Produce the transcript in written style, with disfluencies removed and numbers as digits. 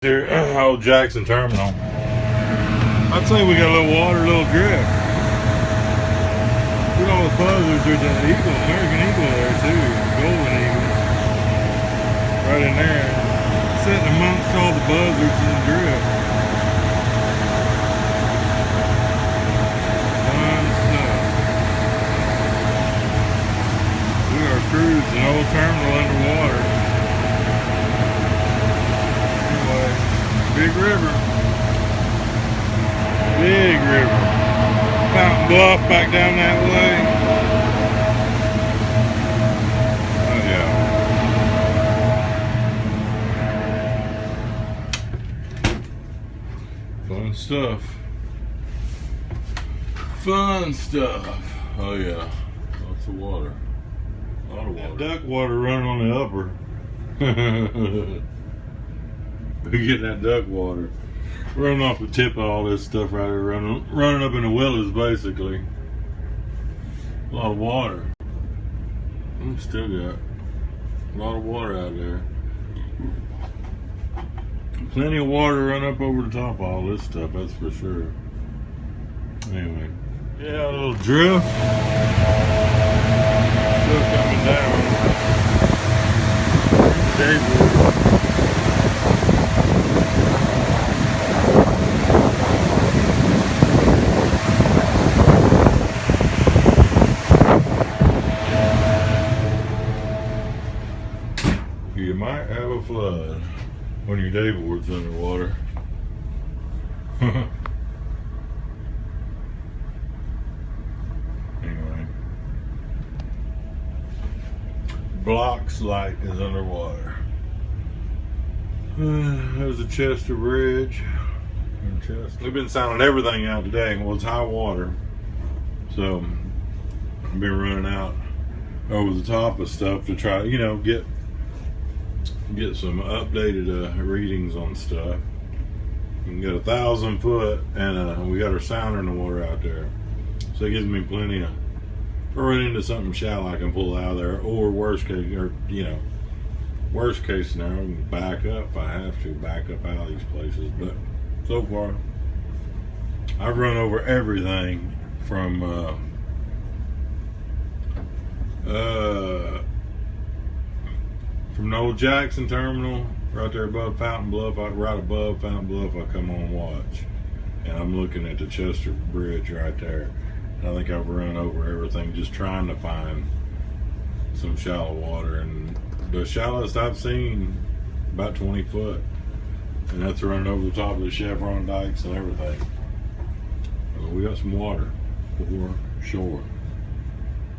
Here, old Jackson Terminal. I'd say we got a little water, a little drip. Look at all the buzzards. There's an eagle, American eagle there too, golden eagle. Right in there, sitting amongst all the buzzards in the drip. Fun stuff. We are cruising old terminal underwater. Big river. Big river. Fountain Bluff back down that way. Oh yeah. Fun stuff. Fun stuff. Oh yeah. Lots of water. A lot of water. Duck water running on the upper. We get that duck water running off the tip of all this stuff right here, running up in the willows basically. A lot of water. Still got a lot of water out there. Plenty of water run up over the top of all this stuff, that's for sure. Anyway, yeah, a little drift. Still coming down. Dayboard. You might have a flood when your dayboard's underwater. Anyway, Blocks Light is underwater. There's the Chester Bridge. We've been sounding everything out today. Well, it's high water, so I've been running out over the top of stuff to try, you know, get some updated readings on stuff. You can get 1,000 foot, and we got our sounder in the water out there, so it gives me plenty of. If I run into something shallow, I can pull out of there, or worst case, or you know, worst case scenario, I can back up if I have to, back up out of these places. But so far, I've run over everything from the old Jackson Terminal, right there above Fountain Bluff, right above Fountain Bluff, I come on watch. And I'm looking at the Chester Bridge right there. And I think I've run over everything just trying to find some shallow water. And the shallowest I've seen, about 20 foot. And that's running over the top of the chevron dikes and everything. So we got some water for sure.